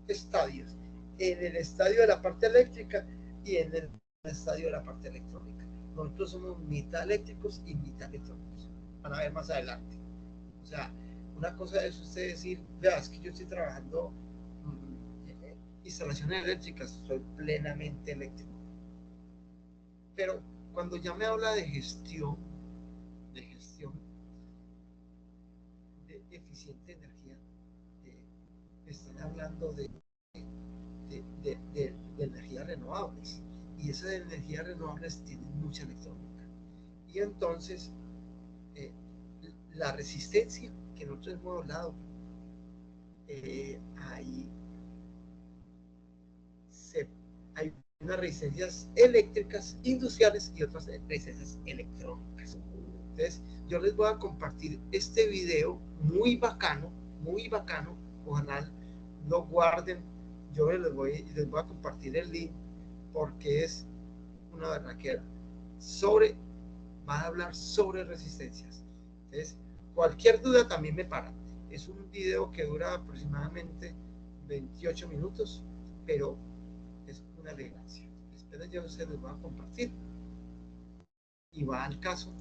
estadios, en el estadio de la parte eléctrica y en el estadio de la parte electrónica. Nosotros somos mitad eléctricos y mitad electrónicos, van a ver más adelante. O sea, una cosa es usted decir, vea, es que yo estoy trabajando instalaciones eléctricas, soy plenamente eléctrico. Pero cuando ya me habla de gestión de eficiente energía, están hablando de energías renovables. Y esas energías renovables tienen mucha electrónica. Y entonces, la resistencia que nosotros hemos hablado, hay unas resistencias eléctricas industriales y otras resistencias electrónicas. Entonces, yo les voy a compartir este video muy bacano, ojalá lo guarden. Yo les voy a compartir el link porque es una berraquera. Va a hablar sobre resistencias. Entonces, cualquier duda también me paran. Es un video que dura aproximadamente 28 minutos, pero es una elegancia. Espero yo se los voy a compartir y va al caso.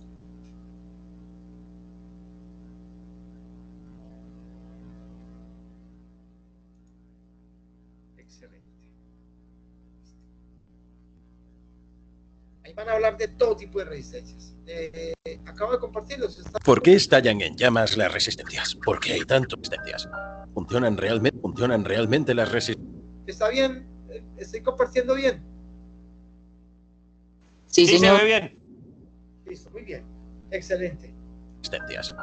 Excelente. Ahí van a hablar de todo tipo de resistencias. Acabo de compartirlos. ¿Por qué estallan en llamas las resistencias? ¿Por qué hay tantas resistencias? ¿Funcionan realmente las resistencias? ¿Está bien? ¿Estoy compartiendo bien? Sí, señor. Se ve bien. Listo, muy bien. Excelente. resistencias.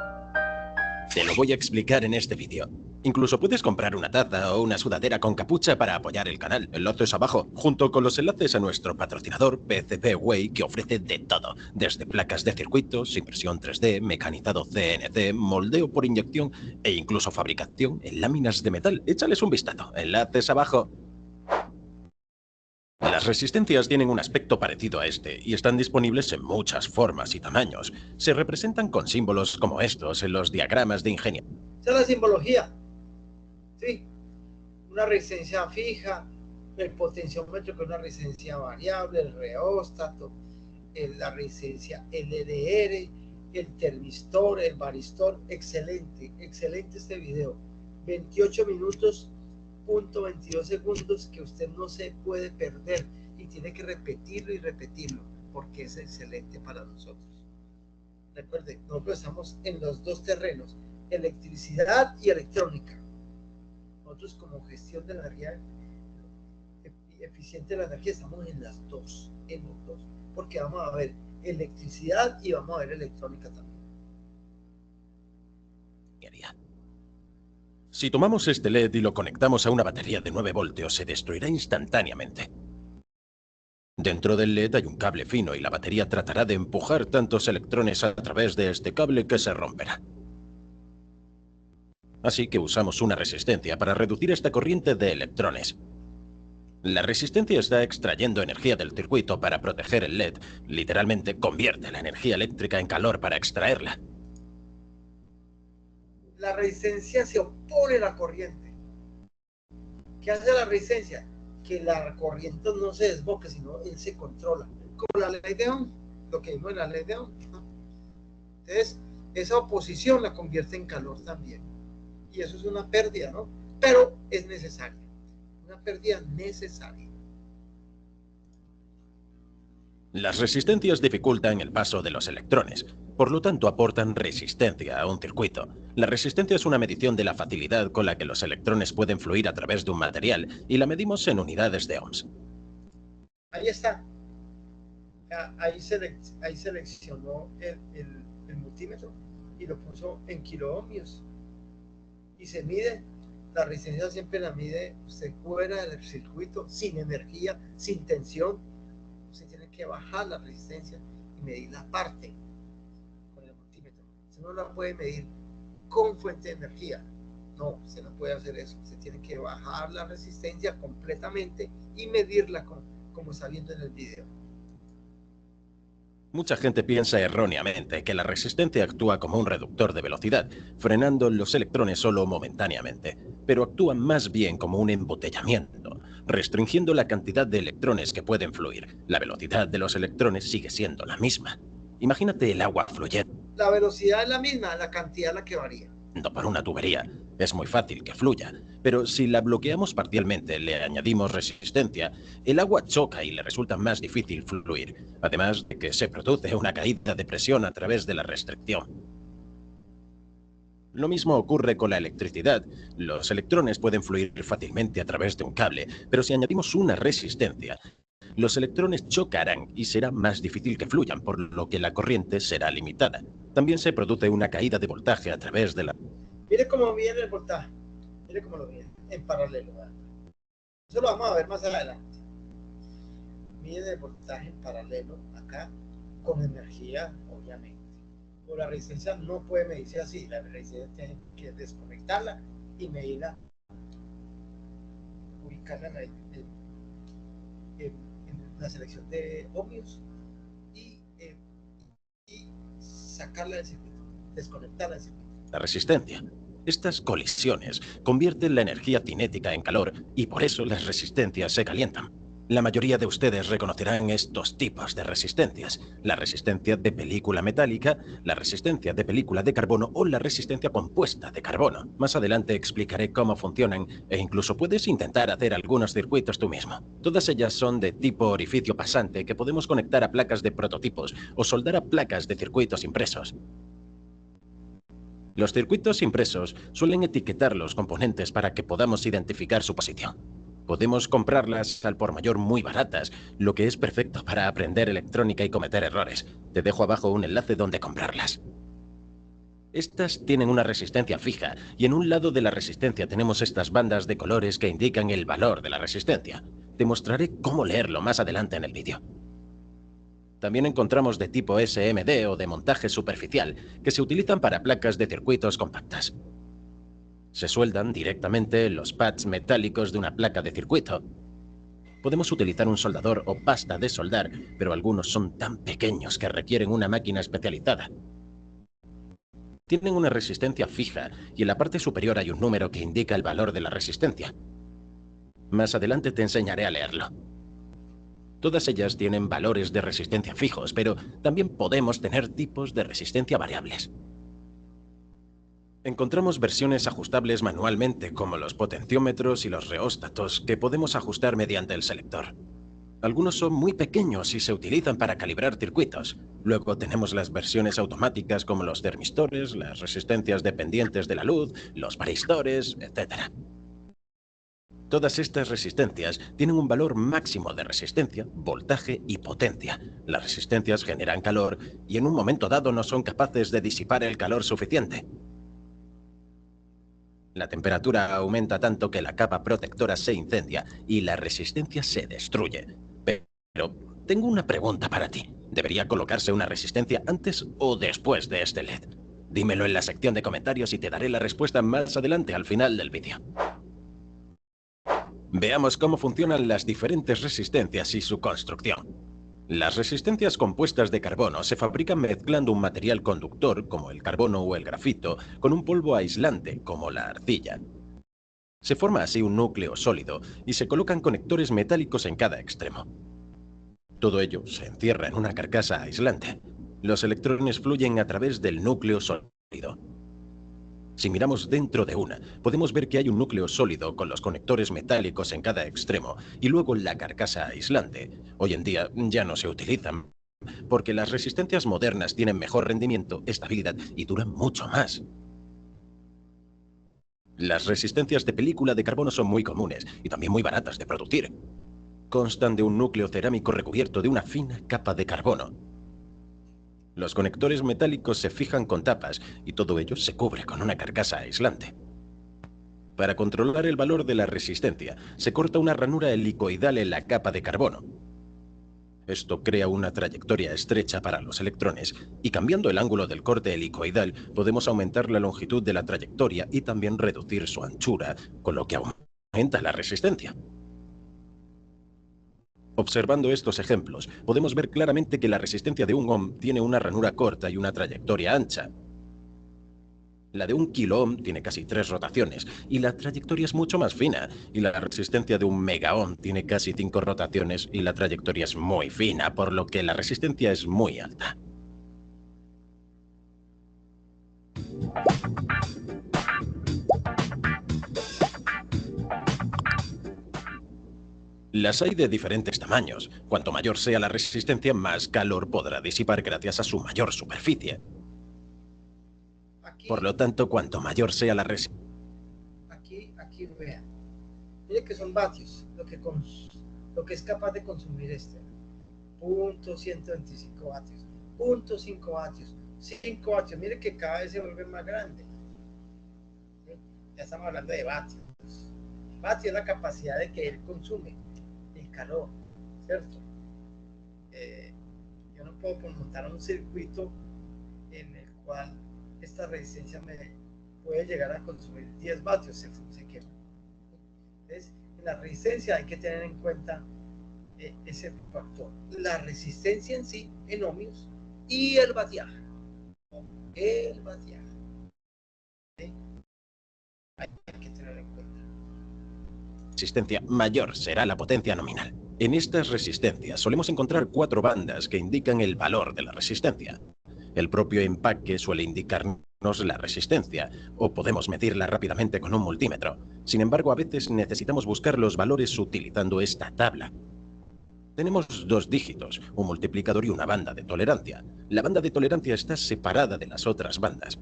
Te lo voy a explicar en este vídeo. Incluso puedes comprar una taza o una sudadera con capucha para apoyar el canal. Enlaces abajo, junto con los enlaces a nuestro patrocinador PCBWay, que ofrece de todo, desde placas de circuitos, impresión 3D, mecanizado CNC, moldeo por inyección e incluso fabricación en láminas de metal. Échales un vistazo. Enlaces abajo. Las resistencias tienen un aspecto parecido a este y están disponibles en muchas formas y tamaños. Se representan con símbolos como estos en los diagramas de ingeniería. Esa es la simbología. Sí, una resistencia fija, el potenciómetro que es una resistencia variable, el reóstato, la resistencia LDR, el termistor, el varistor. Excelente, excelente este video. 28 minutos, punto 22 segundos que usted no se puede perder y tiene que repetirlo y repetirlo porque es excelente para nosotros. Recuerde, nosotros estamos en los dos terrenos, electricidad y electrónica. Nosotros como gestión de la energía, eficiente de la energía, estamos en las dos, porque vamos a ver electricidad y vamos a ver electrónica también. Si tomamos este LED y lo conectamos a una batería de 9 voltios, se destruirá instantáneamente. Dentro del LED hay un cable fino y la batería tratará de empujar tantos electrones a través de este cable que se romperá. Así que usamos una resistencia para reducir esta corriente de electrones. La resistencia está extrayendo energía del circuito para proteger el LED. Literalmente convierte la energía eléctrica en calor para extraerla. La resistencia se opone a la corriente. ¿Qué hace la resistencia? Que la corriente no se desboque, sino él se controla. Como la ley de Ohm, lo que vimos en la ley de Ohm, ¿no? Entonces, esa oposición la convierte en calor también. Y eso es una pérdida, ¿no? Pero es necesaria. Una pérdida necesaria. Las resistencias dificultan el paso de los electrones, por lo tanto aportan resistencia a un circuito. La resistencia es una medición de la facilidad con la que los electrones pueden fluir a través de un material y la medimos en unidades de ohms. Ahí está. Ahí seleccionó el multímetro y lo puso en kiloohmios. Y se mide, la resistencia siempre la mide usted fuera del circuito, sin energía, sin tensión. Usted tiene que bajar la resistencia y medir la parte con el multímetro. Usted no la puede medir con fuente de energía. No, usted no puede hacer eso. Usted tiene que bajar la resistencia completamente y medirla como está viendo en el video. Mucha gente piensa erróneamente que la resistencia actúa como un reductor de velocidad, frenando los electrones solo momentáneamente, pero actúa más bien como un embotellamiento, restringiendo la cantidad de electrones que pueden fluir. La velocidad de los electrones sigue siendo la misma. Imagínate el agua fluyendo. La velocidad es la misma, la cantidad es la que varía. Por una tubería. Es muy fácil que fluya, pero si la bloqueamos parcialmente, le añadimos resistencia, el agua choca y le resulta más difícil fluir, además de que se produce una caída de presión a través de la restricción. Lo mismo ocurre con la electricidad. Los electrones pueden fluir fácilmente a través de un cable, pero si añadimos una resistencia, los electrones chocarán y será más difícil que fluyan, por lo que la corriente será limitada. También se produce una caída de voltaje a través de la... Mire cómo viene el voltaje. Mire cómo lo viene, en paralelo. ¿Verdad? Eso lo vamos a ver más adelante. Mide el voltaje en paralelo acá, con energía, obviamente. Pero la resistencia no puede medirse así. La resistencia tiene que desconectarla y medirla, ubicarla en la selección de ohmios y sacarla del circuito, desconectarla del circuito. La resistencia. Estas colisiones convierten la energía cinética en calor y por eso las resistencias se calientan. La mayoría de ustedes reconocerán estos tipos de resistencias: la resistencia de película metálica, la resistencia de película de carbono o la resistencia compuesta de carbono. Más adelante explicaré cómo funcionan e incluso puedes intentar hacer algunos circuitos tú mismo. Todas ellas son de tipo orificio pasante que podemos conectar a placas de prototipos o soldar a placas de circuitos impresos. Los circuitos impresos suelen etiquetar los componentes para que podamos identificar su posición. Podemos comprarlas al por mayor muy baratas, lo que es perfecto para aprender electrónica y cometer errores. Te dejo abajo un enlace donde comprarlas. Estas tienen una resistencia fija y en un lado de la resistencia tenemos estas bandas de colores que indican el valor de la resistencia. Te mostraré cómo leerlo más adelante en el vídeo. También encontramos de tipo SMD o de montaje superficial que se utilizan para placas de circuitos compactas. Se sueldan directamente en los pads metálicos de una placa de circuito. Podemos utilizar un soldador o pasta de soldar, pero algunos son tan pequeños que requieren una máquina especializada. Tienen una resistencia fija y en la parte superior hay un número que indica el valor de la resistencia. Más adelante te enseñaré a leerlo. Todas ellas tienen valores de resistencia fijos, pero también podemos tener tipos de resistencia variables. Encontramos versiones ajustables manualmente, como los potenciómetros y los reóstatos, que podemos ajustar mediante el selector. Algunos son muy pequeños y se utilizan para calibrar circuitos. Luego tenemos las versiones automáticas como los termistores, las resistencias dependientes de la luz, los varistores, etc. Todas estas resistencias tienen un valor máximo de resistencia, voltaje y potencia. Las resistencias generan calor y en un momento dado no son capaces de disipar el calor suficiente. La temperatura aumenta tanto que la capa protectora se incendia y la resistencia se destruye. Pero tengo una pregunta para ti. ¿Debería colocarse una resistencia antes o después de este LED? Dímelo en la sección de comentarios y te daré la respuesta más adelante al final del vídeo. Veamos cómo funcionan las diferentes resistencias y su construcción. Las resistencias compuestas de carbono se fabrican mezclando un material conductor, como el carbono o el grafito, con un polvo aislante, como la arcilla. Se forma así un núcleo sólido y se colocan conectores metálicos en cada extremo. Todo ello se encierra en una carcasa aislante. Los electrones fluyen a través del núcleo sólido. Si miramos dentro de una, podemos ver que hay un núcleo sólido con los conectores metálicos en cada extremo y luego la carcasa aislante. Hoy en día ya no se utilizan, porque las resistencias modernas tienen mejor rendimiento, estabilidad y duran mucho más. Las resistencias de película de carbono son muy comunes y también muy baratas de producir. Constan de un núcleo cerámico recubierto de una fina capa de carbono. Los conectores metálicos se fijan con tapas y todo ello se cubre con una carcasa aislante. Para controlar el valor de la resistencia, se corta una ranura helicoidal en la capa de carbono. Esto crea una trayectoria estrecha para los electrones y cambiando el ángulo del corte helicoidal podemos aumentar la longitud de la trayectoria y también reducir su anchura, con lo que aumenta la resistencia. Observando estos ejemplos, podemos ver claramente que la resistencia de 1 ohm tiene una ranura corta y una trayectoria ancha. La de 1 kilo ohm tiene casi 3 rotaciones y la trayectoria es mucho más fina. Y la resistencia de 1 mega ohm tiene casi 5 rotaciones y la trayectoria es muy fina, por lo que la resistencia es muy alta. Las hay de diferentes tamaños. Cuanto mayor sea la resistencia, más calor podrá disipar gracias a su mayor superficie. Por lo tanto, cuanto mayor sea la resistencia... Aquí vean. Mire que son vatios, lo que es capaz de consumir este. 0.125 vatios, 0.5 vatios, 5 vatios. Mire que cada vez se vuelve más grande. ¿Sí? Ya estamos hablando de vatios. Vatio es la capacidad de que él consume el calor, ¿cierto? Yo no puedo montar un circuito en el cual esta resistencia me puede llegar a consumir 10 vatios, se quema. Entonces, en la resistencia hay que tener en cuenta ese factor, la resistencia en sí, en ohmios, y el vatiaje. ¿Sí? Hay que tener en cuenta. Resistencia mayor será la potencia nominal. En estas resistencias solemos encontrar 4 bandas que indican el valor de la resistencia. El propio empaque suele indicarnos la resistencia, o podemos medirla rápidamente con un multímetro. Sin embargo, a veces necesitamos buscar los valores utilizando esta tabla. Tenemos 2 dígitos, un multiplicador y una banda de tolerancia. La banda de tolerancia está separada de las otras bandas.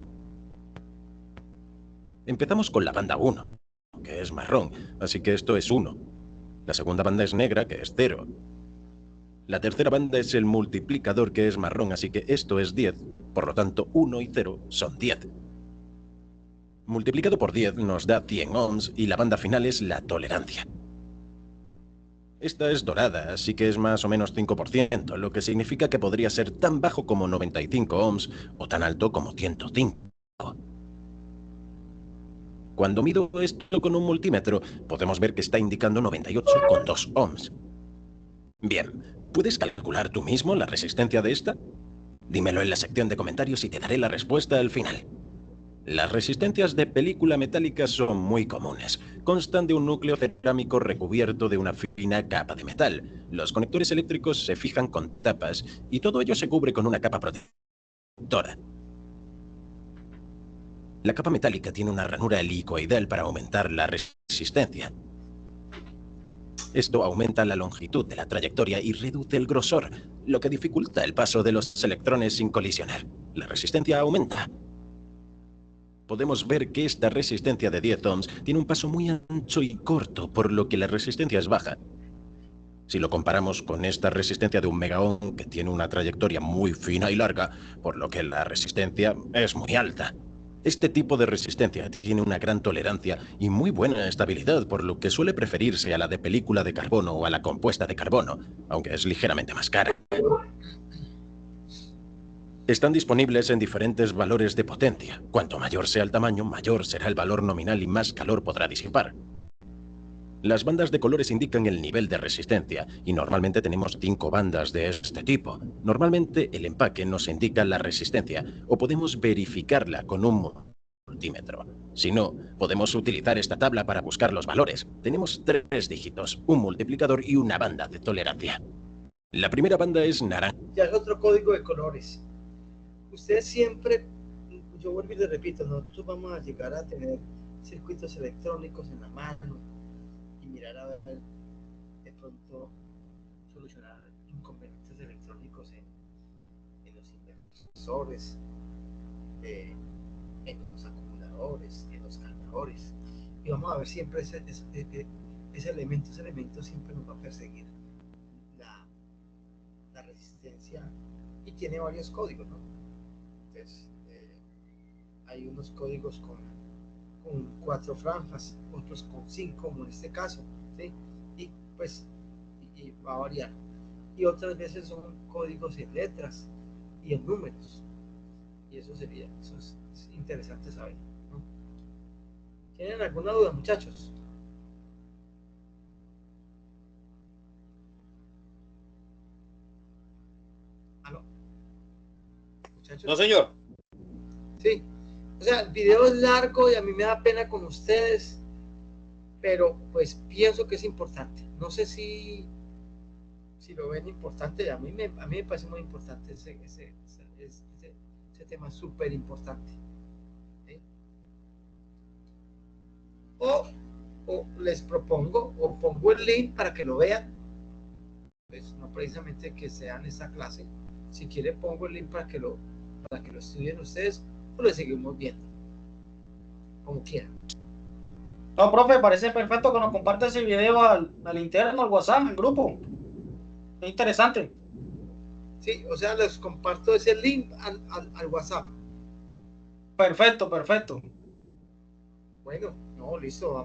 Empezamos con la banda 1, que es marrón, así que esto es 1. La segunda banda es negra, que es 0. La tercera banda es el multiplicador, que es marrón, así que esto es 10. Por lo tanto, 1 y 0 son 10. Multiplicado por 10 nos da 100 ohms y la banda final es la tolerancia. Esta es dorada, así que es más o menos 5%, lo que significa que podría ser tan bajo como 95 ohms o tan alto como 105. Cuando mido esto con un multímetro, podemos ver que está indicando 98,2 ohms. Bien, ¿puedes calcular tú mismo la resistencia de esta? Dímelo en la sección de comentarios y te daré la respuesta al final. Las resistencias de película metálica son muy comunes. Constan de un núcleo cerámico recubierto de una fina capa de metal. Los conectores eléctricos se fijan con tapas y todo ello se cubre con una capa protectora. La capa metálica tiene una ranura helicoidal para aumentar la resistencia. Esto aumenta la longitud de la trayectoria y reduce el grosor, lo que dificulta el paso de los electrones sin colisionar. La resistencia aumenta. Podemos ver que esta resistencia de 10 ohms tiene un paso muy ancho y corto, por lo que la resistencia es baja. Si lo comparamos con esta resistencia de 1 megaohm, que tiene una trayectoria muy fina y larga, por lo que la resistencia es muy alta. Este tipo de resistencia tiene una gran tolerancia y muy buena estabilidad, por lo que suele preferirse a la de película de carbono o a la compuesta de carbono, aunque es ligeramente más cara. Están disponibles en diferentes valores de potencia. Cuanto mayor sea el tamaño, mayor será el valor nominal y más calor podrá disipar. Las bandas de colores indican el nivel de resistencia y normalmente tenemos 5 bandas de este tipo. Normalmente el empaque nos indica la resistencia o podemos verificarla con un multímetro. Si no, podemos utilizar esta tabla para buscar los valores. Tenemos 3 dígitos, un multiplicador y una banda de tolerancia. La primera banda es naranja. Ya es otro código de colores. Ustedes siempre, yo vuelvo y les repito, nosotros vamos a llegar a tener circuitos electrónicos en la mano y mirar a ver de pronto solucionar inconvenientes electrónicos en los inversores, en los acumuladores, en los cargadores. Y vamos a ver siempre ese elemento siempre nos va a perseguir la resistencia, y tiene varios códigos, ¿no? Entonces, hay unos códigos con 4 franjas, otros con 5, como en este caso, ¿sí? Y pues y va a variar. Y otras veces son códigos en letras y en números. Y eso es interesante saber, ¿no? ¿Tienen alguna duda, muchachos? ¿Aló? ¿Muchachos? No, señor. Sí. O sea, el video es largo y a mí me da pena con ustedes, pero pues pienso que es importante. No sé si lo ven importante. A mí me parece muy importante ese tema, súper importante. ¿Sí? O les propongo, o pongo el link para que lo vean, pues no precisamente que sean esta clase. Si quieren pongo el link para que lo estudien ustedes, o lo seguimos viendo, como quieran. No, profe, parece perfecto que nos comparte ese video al interno, al WhatsApp, al grupo. Es interesante. Sí, o sea, les comparto ese link al WhatsApp. Perfecto, perfecto. Bueno, no, listo,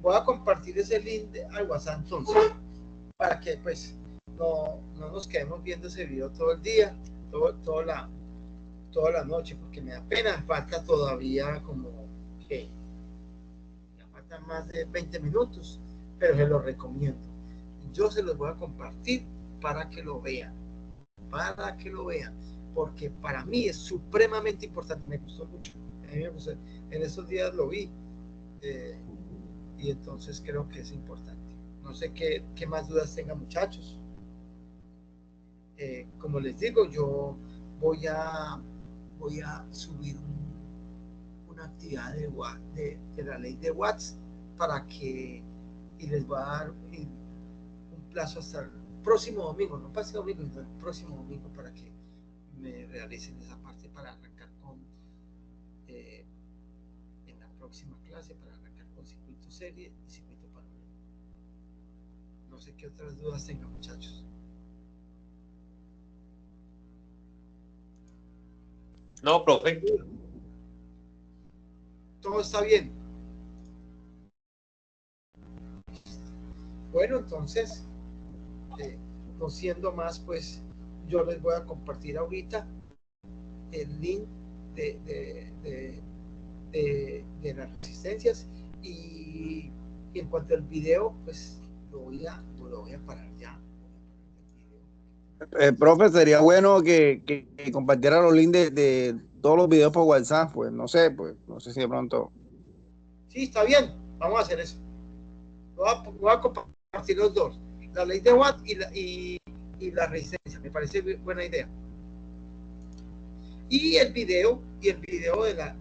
voy a compartir ese link al WhatsApp entonces, para que pues no nos quedemos viendo ese video todo el día, toda la noche, porque me da pena. Falta todavía faltan más de 20 minutos, pero se los recomiendo. Yo se los voy a compartir para que lo vean, porque para mí es supremamente importante. Me gustó mucho, en estos días lo vi, y entonces creo que es importante. No sé qué más dudas tengan, muchachos. Como les digo, yo voy a subir una actividad de la ley de Watts y les voy a dar un plazo hasta el próximo domingo, no pase domingo, sino el próximo domingo, para que me realicen esa parte para arrancar en la próxima clase, para arrancar con circuito serie y circuito paralelo. No sé qué otras dudas tengan, muchachos. No, profe. Todo está bien. Bueno, entonces, no siendo más, pues yo les voy a compartir ahorita el link de las resistencias y en cuanto al video, pues lo voy a parar ya. Profe, sería bueno que compartiera los links de todos los videos por WhatsApp, pues no sé si de pronto. Sí, está bien, vamos a hacer eso. Voy a compartir los dos, la ley de Watt y la resistencia, me parece buena idea. Y el video de la